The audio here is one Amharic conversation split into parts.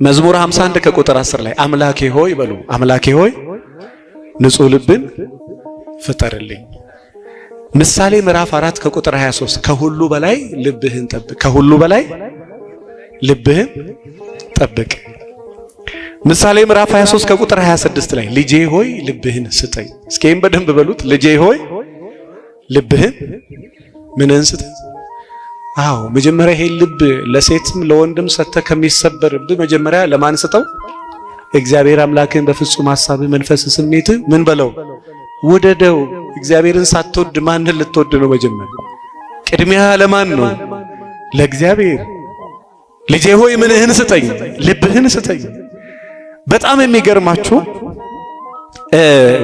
መዝሙር 51 ከቁጥር 10 ላይ አምላኬ ሆይ በሉ፣ አምላኬ ሆይ ንጹህ ልብን ፍጠርልኝ። ምሳሌ ምዕራፍ 4 ከቁጥር 23 ከሁሉ በላይ ልብህን ጠብቅ፣ ከሁሉ በላይ ልብህን ጠብቅ። ምሳሌ ምዕራፍ 23 ከቁጥር 26 ላይ ልጄ ሆይ ልብህን ስጠኝ። እስኪም በደንብ በሉት፣ ልጄ ሆይ ልብህን ምንን ስጠኝ? አዎ መጀመሪያ ይሄ ልብ ለሴትም ለወንድም ሰጥተህ ከሚሰበርብህ መጀመሪያ ለማን ስጠው? እግዚአብሔር አምላክን በፍጹም ሐሳብ መንፈስ ስሜት ምን በለው ውደደው። እግዚአብሔርን ሳትወድ ማንን ልትወድ ነው? መጀመሪያ ቅድሚያ ለማን ነው? ለእግዚአብሔር። ልጄ ሆይ ምንህን ስጠኝ? ልብህን ስጠኝ። በጣም የሚገርማችሁ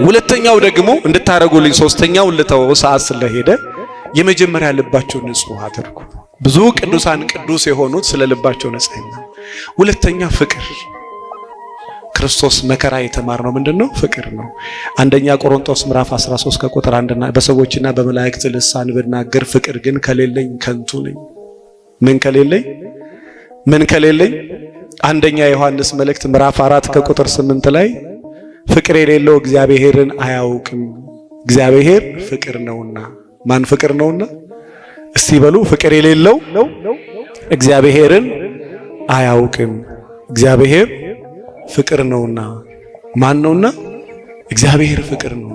ሁለተኛው ደግሞ እንድታረጉልኝ፣ ሶስተኛው ልተው ሰዓት ስለሄደ የመጀመሪያ ልባቸውን ንጹህ አድርጉ። ብዙ ቅዱሳን ቅዱስ የሆኑት ስለ ልባቸው ንጽህና። ሁለተኛ ፍቅር። ክርስቶስ መከራ የተማርነው ምንድነው? ፍቅር ነው። አንደኛ ቆሮንቶስ ምዕራፍ 13 ከቁጥር 1 በሰዎችና በመላእክት ልሳን ብናገር ፍቅር ግን ከሌለኝ ከንቱ ነኝ። ምን ከሌለኝ? ምን ከሌለኝ? አንደኛ ዮሐንስ መልእክት ምዕራፍ 4 ከቁጥር 8 ላይ ፍቅር የሌለው እግዚአብሔርን አያውቅም፣ እግዚአብሔር ፍቅር ነውና። ማን ፍቅር ነውና? እስቲ በሉ፣ ፍቅር የሌለው እግዚአብሔርን አያውቅም፣ እግዚአብሔር ፍቅር ነውና። ማን ነውና? እግዚአብሔር ፍቅር ነው።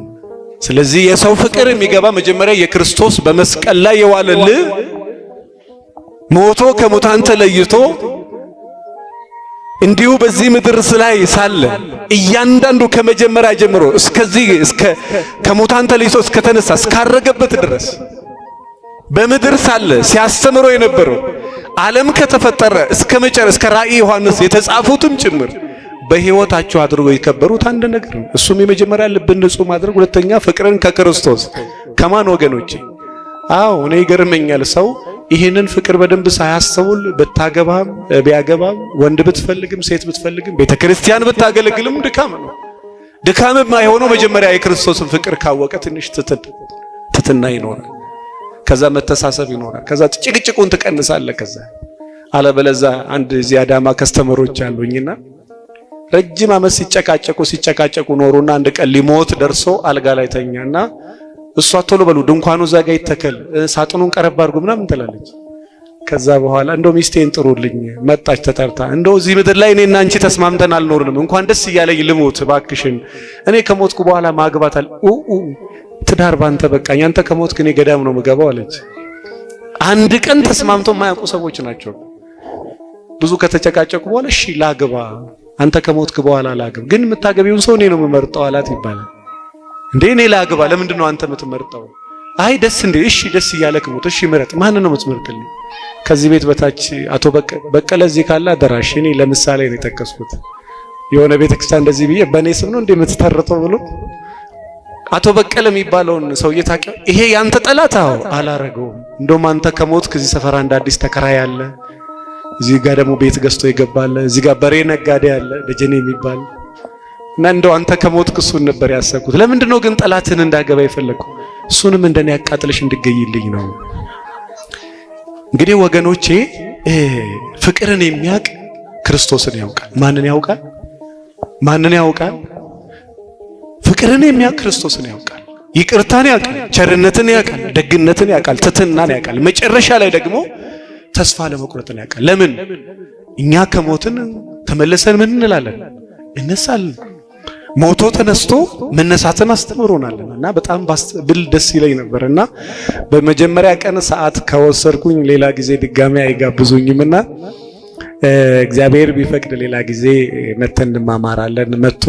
ስለዚህ የሰው ፍቅር የሚገባ መጀመሪያ የክርስቶስ በመስቀል ላይ የዋለልህ ሞቶ ከሙታን ተለይቶ እንዲሁ በዚህ ምድር ላይ ሳለ እያንዳንዱ ከመጀመሪያ ጀምሮ እስከዚህ ከሙታን ተለይቶ እስከተነሳ እስካረገበት ድረስ በምድር ሳለ ሲያስተምሮ የነበረው ዓለም ከተፈጠረ እስከ መጨረሻ እስከ ራእይ ዮሐንስ የተጻፉትም ጭምር በሕይወታቸው አድርጎ የከበሩት አንድ ነገር ነው። እሱም የመጀመሪያ ልብን ንጹህ ማድረግ፣ ሁለተኛ ፍቅርን ከክርስቶስ ከማን ወገኖቼ? አዎ እኔ ይገርመኛል ሰው ይሄንን ፍቅር በደንብ ሳያስተውል ብታገባም ቢያገባም ወንድ ብትፈልግም ሴት ብትፈልግም ቤተክርስቲያን ብታገለግልም ድካም ነው። ድካም የማይሆነው መጀመሪያ የክርስቶስን ፍቅር ካወቀ ትንሽ ትትና ይኖራል። ከዛ መተሳሰብ ይኖራል። ከዛ ጭቅጭቁን ትቀንሳለህ። ከዛ አለበለዛ አንድ እዚህ አዳማ ከስተመሮች አሉኝና ረጅም ዓመት ሲጨቃጨቁ ኖሩና አንድ ቀን ሊሞት ደርሶ አልጋ ላይ ተኛና እሷ ቶሎ በሉ ድንኳኑ እዛ ጋር ይተከል ሳጥኑን ቀረብ አድርጉ ምናምን ትላለች። ከዛ በኋላ እንደው ሚስቴን ጥሩልኝ መጣች ተጠርታ፣ እንደው እዚህ ምድር ላይ እኔና አንቺ ተስማምተን አልኖርንም፣ እንኳን ደስ እያለኝ ልሞት ባክሽን፣ እኔ ከሞትኩ በኋላ ማግባታል ትዳር ባንተ በቃኝ፣ አንተ ከሞትክ እኔ ገዳም ነው የምገባው አለች። አንድ ቀን ተስማምተው የማያውቁ ሰዎች ናቸው። ብዙ ከተጨቃጨቁ በኋላ እሺ ላግባ፣ አንተ ከሞትክ በኋላ ላግባ፣ ግን የምታገቢውን ሰው እኔ ነው የምመርጠው አላት ይባላል። እንዴ እኔ ላግባ ለምንድን ነው አንተ የምትመርጠው? አይ ደስ እንዴ እሺ ደስ እያለክ ሞት፣ እሺ ምረጥ። ማን ነው የምትመርጥልኝ? ከዚህ ቤት በታች አቶ በቀለ እዚህ ካለ አደራሽ። እኔ ለምሳሌ ነው የጠቀስኩት። የሆነ ቤተክርስቲያን እንደዚህ ብዬ በእኔ ስም ነው እንዴ የምትተርጠው ብሎ አቶ በቀለ የሚባለውን ሰውዬ ታውቂው? ይሄ ያንተ ጠላት? አዎ አላረገውም። እንደውም አንተ ከሞትክ እዚህ ሰፈራ እንደ አዲስ ተከራይ አለ፣ እዚህ ጋር ደግሞ ቤት ገዝቶ ይገባል፣ እዚህ ጋር በሬ ነጋዴ አለ ደጀኔ የሚባል እና እንደው አንተ ከሞትክ እሱን ነበር ያሰብኩት። ለምንድን ነው ግን ጠላትን እንዳገባ የፈለኩ? እሱንም እንደኔ ያቃጥልሽ እንድገይልኝ ነው። እንግዲህ ወገኖቼ ፍቅርን የሚያውቅ ክርስቶስን ያውቃል። ማንን ያውቃል? ማንን ያውቃል? ፍቅርን የሚያውቅ ክርስቶስን ያውቃል። ይቅርታን ያውቃል፣ ቸርነትን ያውቃል፣ ደግነትን ያውቃል፣ ትሕትናን ያውቃል። መጨረሻ ላይ ደግሞ ተስፋ ለመቁረጥን ያውቃል። ለምን? እኛ ከሞትን ተመለሰን ምን እንላለን? እነሳለን። ሞቶ ተነስቶ መነሳትን አስተምሮናልና በጣም ብል ደስ ይለኝ ነበርና በመጀመሪያ ቀን ሰዓት ከወሰድኩኝ ሌላ ጊዜ ድጋሚ አይጋብዙኝምና እግዚአብሔር ቢፈቅድ ሌላ ጊዜ መተን እንማማራለን። መጥቶ